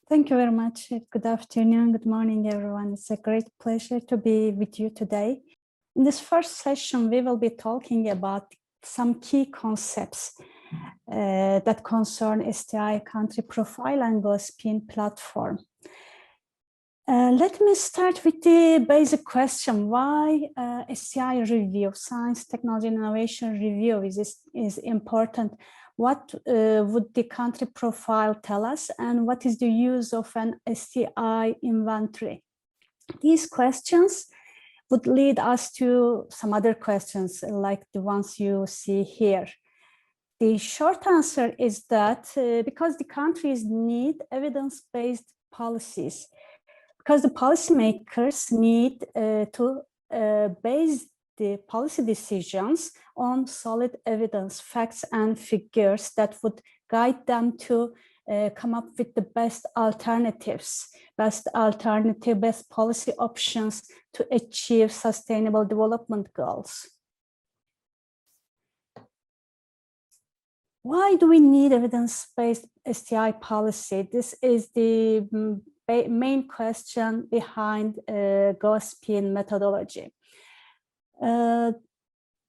Thank you very much. Good afternoon, good morning, everyone. It's a great pleasure to be with you today. In this first session, we will be talking about some key concepts that concern STI country profile and GoSpin platform. Let me start with the basic question: why STI review, Science, Technology, and Innovation review is important? What would the country profile tell us, and what is the use of an STI inventory? These questions would lead us to some other questions like the ones you see here. The short answer is that because the countries need evidence-based policies, because the policymakers need to base the policy decisions on solid evidence, facts, and figures that would guide them to come up with the best alternatives, best policy options to achieve sustainable development goals. Why do we need evidence-based STI policy? This is the main question behind GoSpin methodology.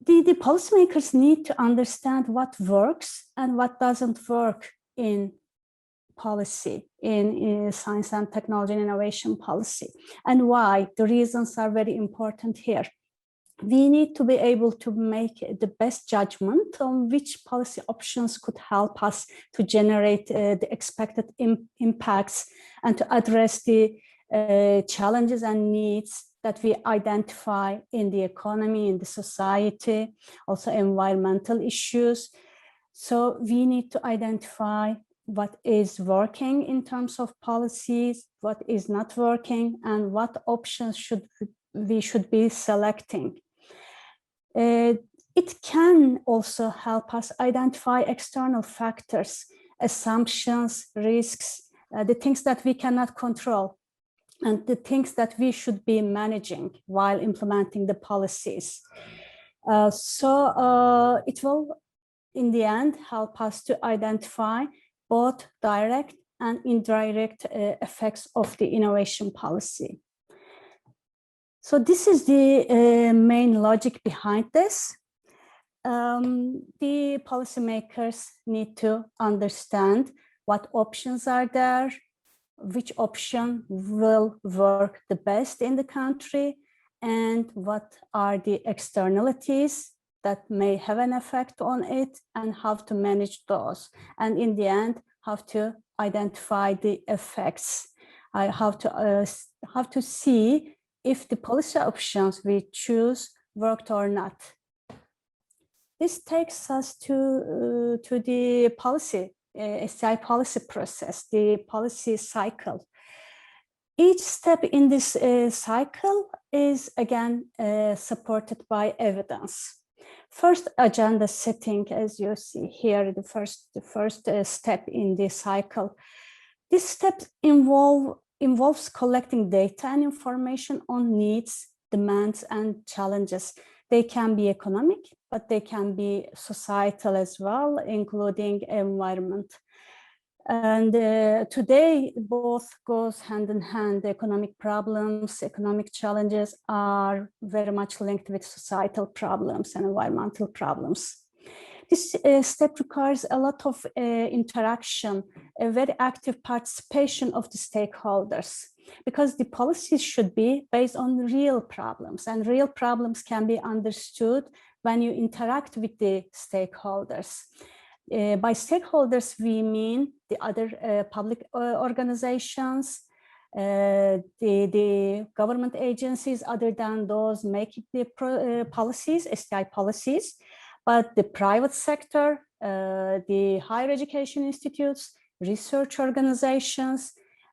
The policymakers need to understand what works and what doesn't work in policy, in science and technology and innovation policy, and why. The reasons are very important here. We need to be able to make the best judgment on which policy options could help us to generate the expected impacts and to address the challenges and needs that we identify in the economy, in the society, also environmental issues. So we need to identify what is working in terms of policies, what is not working, and what options we should be selecting. It can also help us identify external factors, assumptions, risks, the things that we cannot control, and the things that we should be managing while implementing the policies. It will, in the end, help us to identify both direct and indirect effects of the innovation policy. So this is the main logic behind this. The policymakers need to understand what options are there, which option will work the best in the country, and what are the externalities that may have an effect on it, and how to manage those. And in the end, how to identify the effects. How to see if the policy options we choose worked or not. This takes us to the policy, STI policy process, the policy cycle. Each step in this cycle is again supported by evidence. First, agenda setting, as you see here, the first step in the cycle. This step involves collecting data and information on needs, demands, and challenges. They can be economic, but they can be societal as well, including environment. And today, both goes hand in hand. The economic problems, economic challenges are very much linked with societal problems and environmental problems. This step requires a lot of interaction, a very active participation of the stakeholders, because the policies should be based on real problems, and real problems can be understood when you interact with the stakeholders. By stakeholders, we mean the other public organizations, the government agencies other than those making the policies, STI policies, but the private sector, the higher education institutes, research organizations,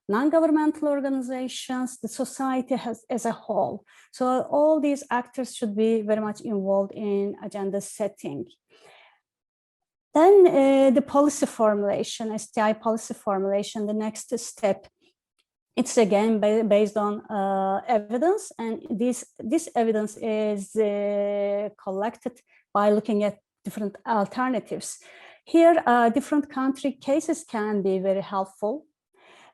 non-governmental organizations, the society as a whole. So all these actors should be very much involved in agenda setting. Then the policy formulation, STI policy formulation, the next step. It's again based on evidence, and this evidence is collected by looking at different alternatives. Here, different country cases can be very helpful.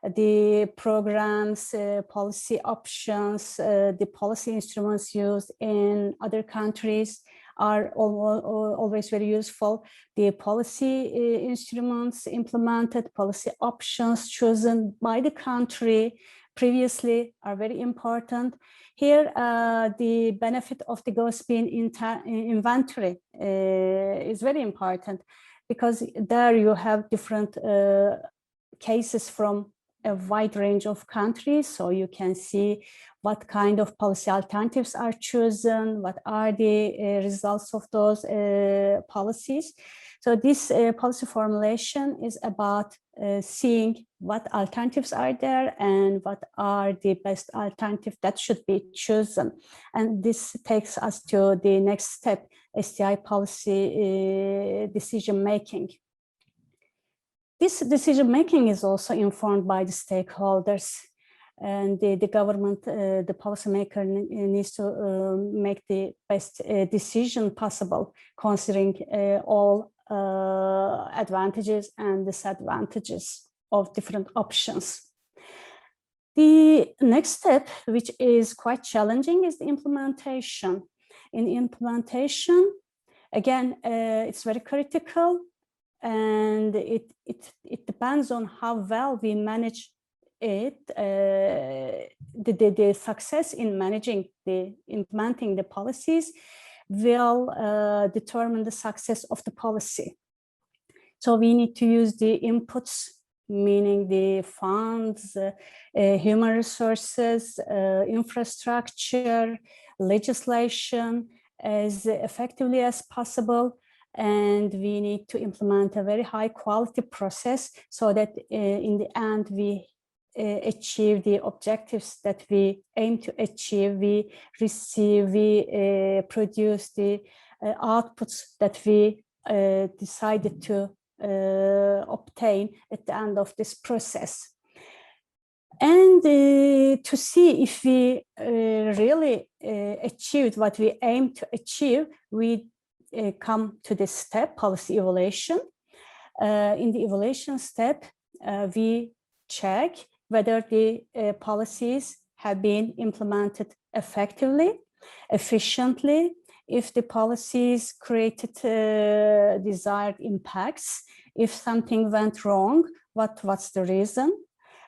the programs, policy options, the policy instruments used in other countries are always very useful. The policy instruments implemented, policy options chosen by the country previously are very important. Here, the benefit of the GOSPIN inventory is very important, because there you have different cases from a wide range of countries, so you can see what kind of policy alternatives are chosen, what are the results of those policies. So this policy formulation is about seeing what alternatives are there and what are the best alternatives that should be chosen. And this takes us to the next step, STI policy decision-making. This decision-making is also informed by the stakeholders, and the government, the policymaker needs to make the best decision possible, considering all advantages and disadvantages of different options. The next step, which is quite challenging, is the implementation. In implementation, again, it's very critical, and it depends on how well we manage it. The success in managing implementing the policies will determine the success of the policy. So we need to use the inputs, meaning the funds, human resources, infrastructure, legislation, as effectively as possible. And we need to implement a very high quality process so that in the end we achieve the objectives that we aim to achieve, we produce the outputs that we decided to obtain at the end of this process. And to see if we really achieved what we aim to achieve, we come to this step, policy evaluation. In the evaluation step, we check whether the policies have been implemented effectively, efficiently, if the policies created desired impacts, if something went wrong, what's the reason,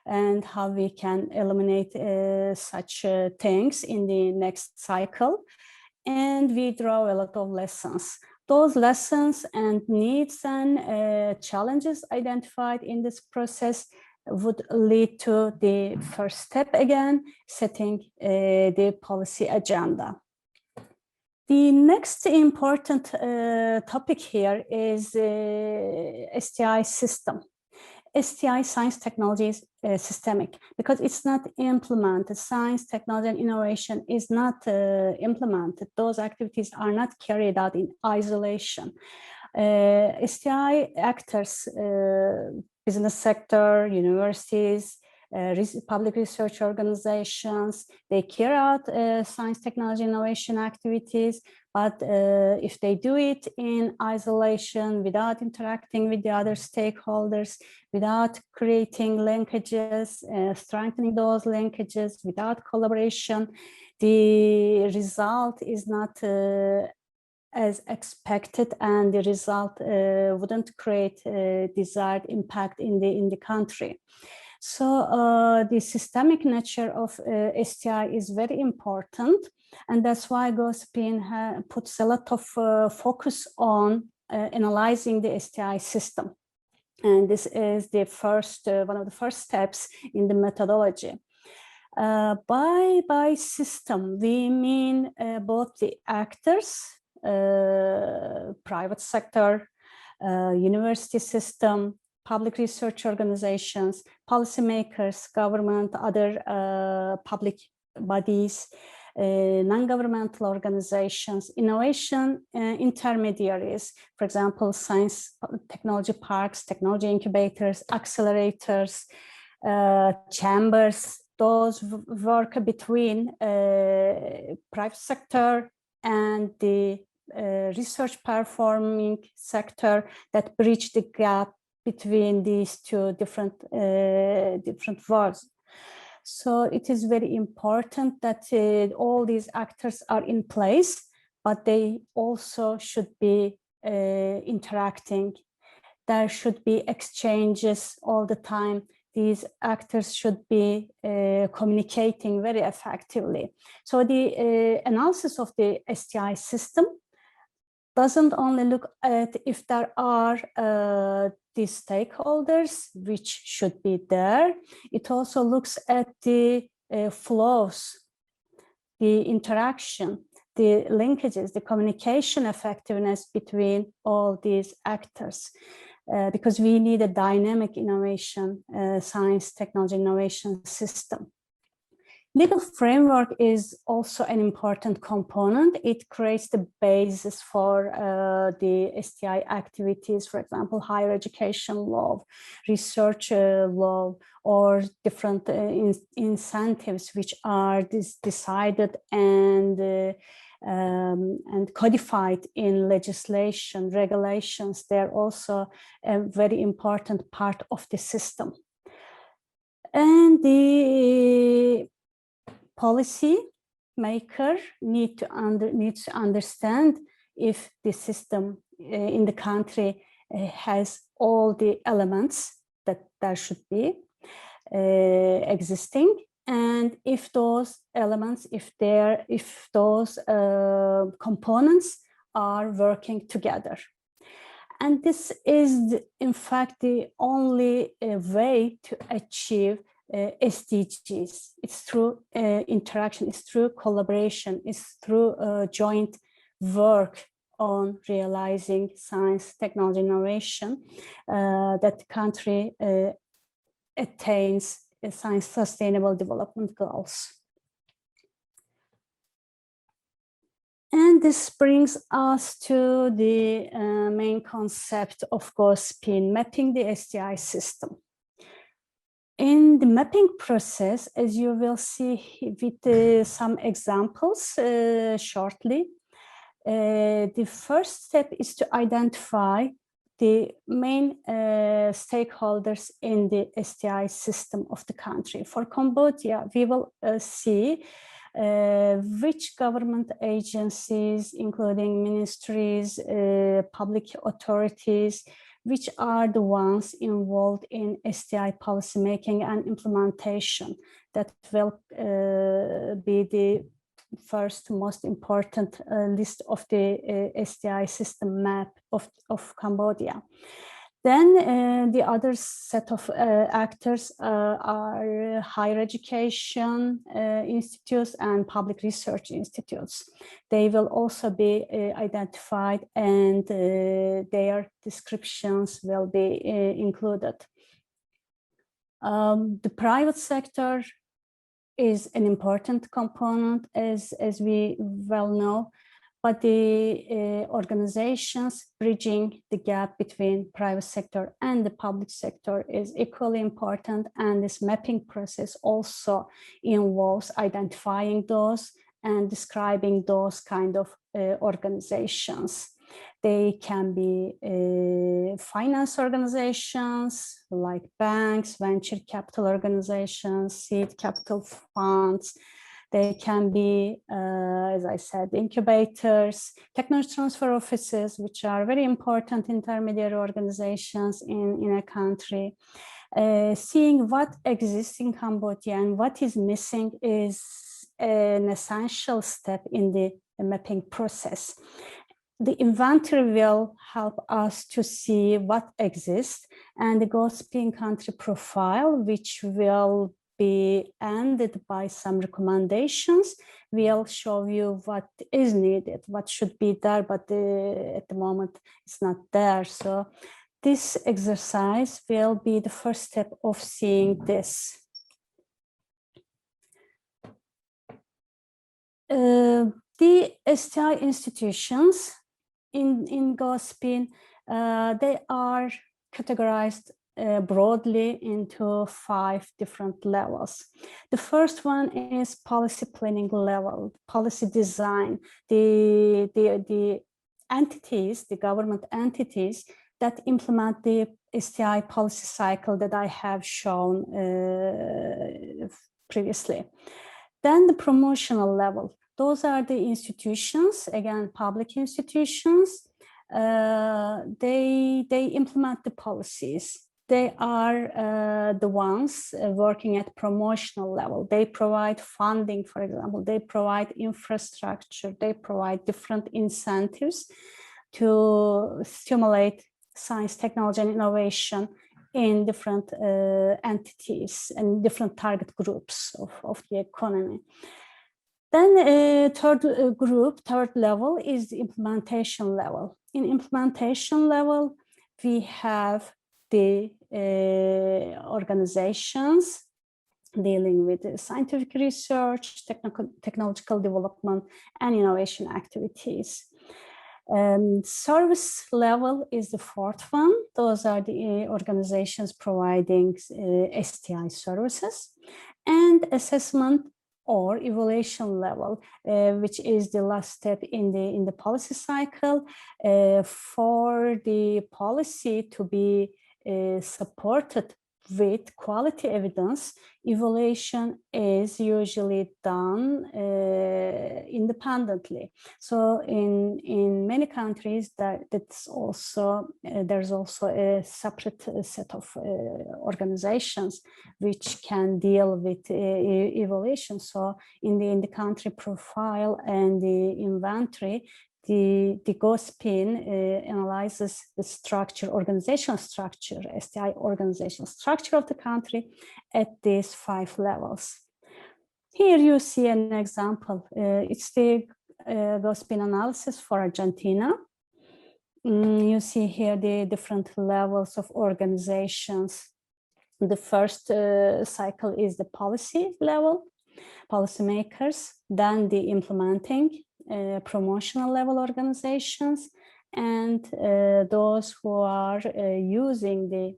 and how we can eliminate such things in the next cycle. And we draw a lot of lessons. Those lessons and needs and challenges identified in this process would lead to the first step again, setting the policy agenda. The next important topic here is STI system. STI, science, technology, is systemic, because it's not implemented. Science, technology, and innovation is not implemented. Those activities are not carried out in isolation. STI actors, business sector, universities, public research organizations, they carry out science, technology, innovation activities, but if they do it in isolation, without interacting with the other stakeholders, without creating linkages, strengthening those linkages, without collaboration, the result is not as expected, and the result wouldn't create desired impact in the country. So the systemic nature of STI is very important, and that's why GOSPIN puts a lot of focus on analyzing the STI system. And this is the first, one of the first steps in the methodology. By system, we mean both the actors, private sector, university system, public research organizations, policymakers, government, other public bodies, non-governmental organizations, innovation intermediaries, for example, science, technology parks, technology incubators, accelerators, chambers. Those work between private sector and the research performing sector that bridge the gap between these two different worlds. So it is very important that all these actors are in place, but they also should be interacting. There should be exchanges all the time. These actors should be communicating very effectively. So the analysis of the STI system doesn't only look at if there are these stakeholders, which should be there. It also looks at the flows, the interaction, the linkages, the communication effectiveness between all these actors. Because we need a dynamic innovation, science, technology, innovation system. Legal framework is also an important component. It creates the basis for the STI activities, for example, higher education law, research law, or different incentives which are decided and codified in legislation, regulations. They're also a very important part of the system. And the policy maker needs to understand if the system in the country has all the elements that there should be existing, and if those elements, if those components are working together. And this is, in fact, the only way to achieve SDGs. It's through interaction, it's through collaboration, it's through joint work on realizing science, technology, innovation that the country attains science sustainable development goals. And this brings us to the main concept of GoSpin, mapping the STI system. In the mapping process, as you will see with some examples shortly, the first step is to identify the main stakeholders in the STI system of the country. For Cambodia, we will see which government agencies, including ministries, public authorities, which are the ones involved in STI policymaking and implementation. That will be the first most important list of the STI system map of Cambodia. Then the other set of actors are higher education institutes and public research institutes. They will also be identified, and their descriptions will be included. The private sector is an important component, as we well know, but the organizations bridging the gap between private sector and the public sector is equally important, and this mapping process also involves identifying those and describing those kind of organizations. They can be finance organizations like banks, venture capital organizations, seed capital funds. They can be, as I said, incubators, technology transfer offices, which are very important intermediary organizations in a country. Seeing what exists in Cambodia and what is missing is an essential step in the mapping process. The inventory will help us to see what exists, and the GoSpin country profile, which will be ended by some recommendations, will show you what is needed, what should be there, but at the moment it's not there. So this exercise will be the first step of seeing this. The STI institutions in GoSpin, they are categorized broadly into 5 different levels. The first one is policy planning level, policy design. The entities, the government entities, that implement the STI policy cycle that I have shown previously. Then the promotional level. Those are the institutions, again, public institutions. They implement the policies. They are the ones working at promotional level. They provide funding, for example. They provide infrastructure. They provide different incentives to stimulate science, technology, and innovation in different entities and different target groups of the economy. Then third level is the implementation level. In implementation level, we have the organizations dealing with scientific research, technological development, and innovation activities. Service level is the fourth one. Those are the organizations providing STI services. And assessment or evaluation level, which is the last step in the policy cycle. For the policy to be supported with quality evidence, evaluation is usually done independently. So in many countries, there's also a separate set of organizations which can deal with evaluation. So in the country profile and the inventory, the GOSPIN analyzes the structure, organizational structure, STI organizational structure of the country at these 5 levels. Here you see an example. It's the GOSPIN analysis for Argentina. You see here the different levels of organizations. The first cycle is the policy level, policymakers, then the implementing, promotional level organizations, and those who are using the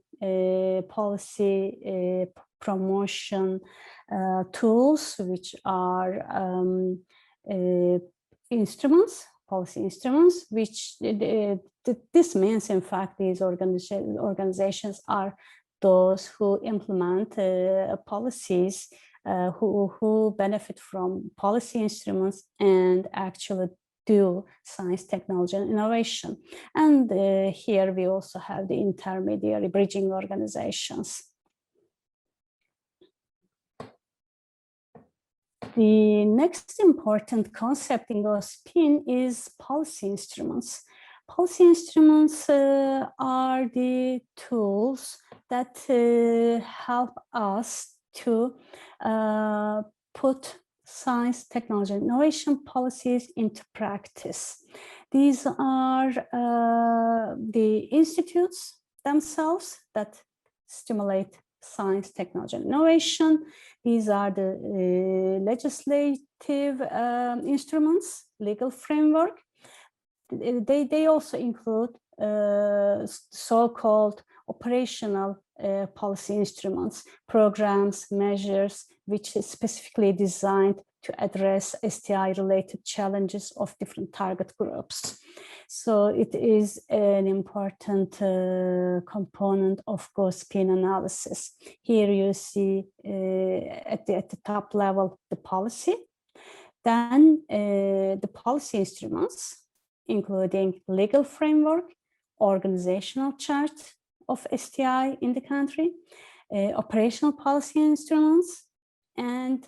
policy promotion tools, which are instruments, policy instruments, which this means, in fact, these organizations are those who implement policies, who benefit from policy instruments and actually do science, technology, and innovation. And here we also have the intermediary bridging organizations. The next important concept in GOSPIN is policy instruments. Policy instruments are the tools that help us to put science, technology, and innovation policies into practice. These are the institutes themselves that stimulate science, technology, and innovation. These are the legislative instruments, legal framework. They also include so-called operational policy instruments, programs, measures, which is specifically designed to address STI-related challenges of different target groups. So it is an important component of GOSPIN analysis. Here you see at the top level the policy, then the policy instruments, including legal framework, organizational chart of STI in the country, operational policy instruments, and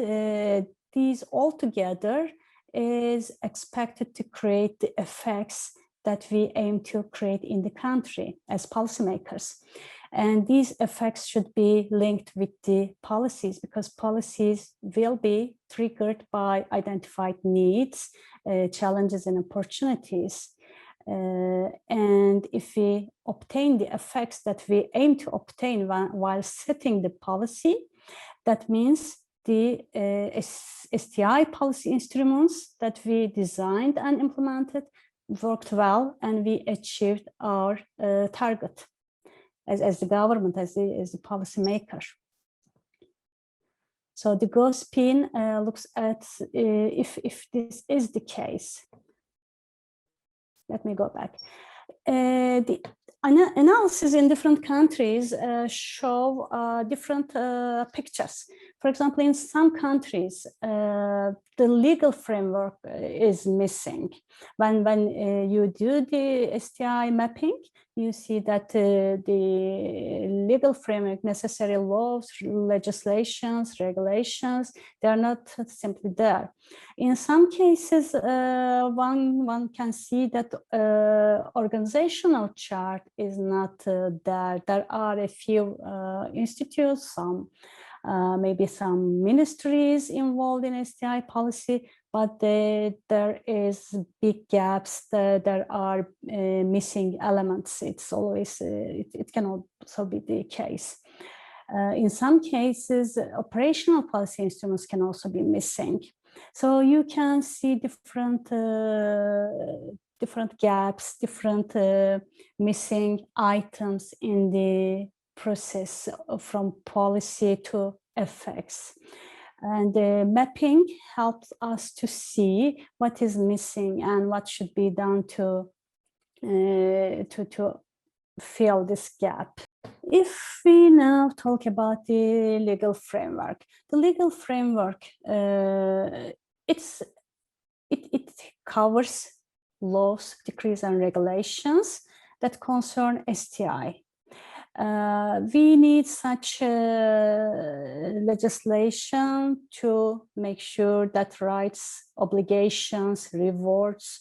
these all together is expected to create the effects that we aim to create in the country as policymakers. And these effects should be linked with the policies, because policies will be triggered by identified needs, challenges, and opportunities. And if we obtain the effects that we aim to obtain while setting the policy, that means the STI policy instruments that we designed and implemented worked well, and we achieved our target as the government, as the policymaker. So the GOSPIN looks at if this is the case. Let me go back. analysis in different countries show different pictures. For example, in some countries, the legal framework is missing. When you do the STI mapping, you see that the legal framework, necessary laws, legislations, regulations, they are not simply there. In some cases, one can see that organizational chart is not there. There are a few institutes, maybe some ministries involved in STI policy, but there is big gaps. There are missing elements. It's always, it can also be the case. In some cases, operational policy instruments can also be missing. So you can see different gaps, different missing items in the process from policy to effects. And the mapping helps us to see what is missing and what should be done to fill this gap. If we now talk about the legal framework, the legal framework, it covers laws, decrees, and regulations that concern STI. We need such legislation to make sure that rights, obligations, rewards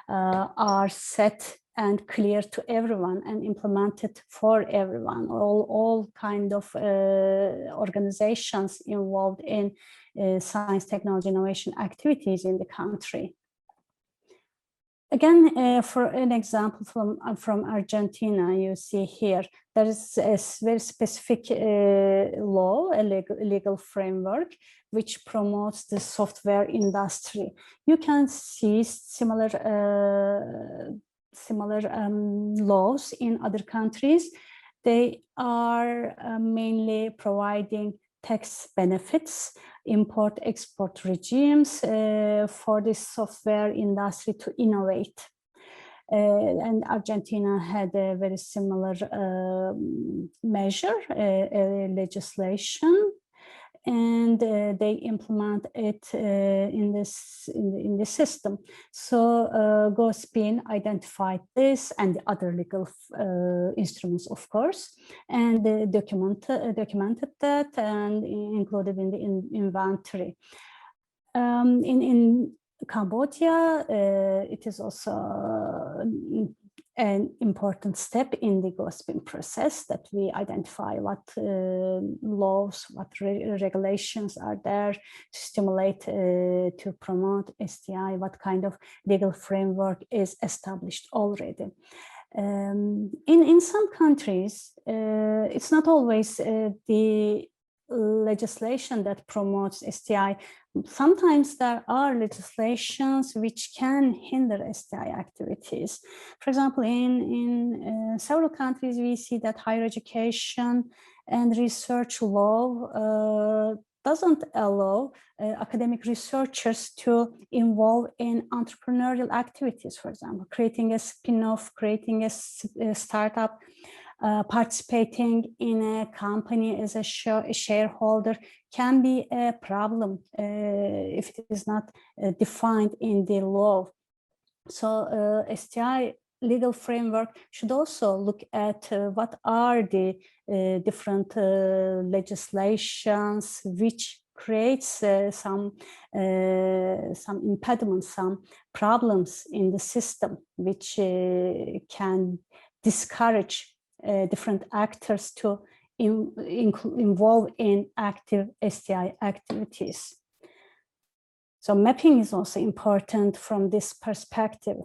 are set and clear to everyone and implemented for everyone. All kind of organizations involved in science, technology, innovation activities in the country. Again, for an example from Argentina, you see here, there is a very specific law, a legal framework, which promotes the software industry. You can see similar laws in other countries. They are mainly providing tax benefits, import-export regimes for the software industry to innovate. And Argentina had a very similar measure, legislation, and they implement it in the system. So GoSpin identified this and the other legal instruments, of course, and documented that and included in the inventory. In Cambodia, it is also an important step in the GoSpin process, that we identify what laws, what regulations are there to stimulate, to promote STI, what kind of legal framework is established already. In some countries, it's not always the legislation that promotes STI. Sometimes there are legislations which can hinder STI activities. For example, in several countries, we see that higher education and research law doesn't allow academic researchers to involve in entrepreneurial activities, for example, creating a spin-off, creating a startup, participating in a company as a shareholder can be a problem if it is not defined in the law. So STI legal framework should also look at what are the different legislations which creates some impediments, some problems in the system, which can discourage different actors to involve in active STI activities. So mapping is also important from this perspective.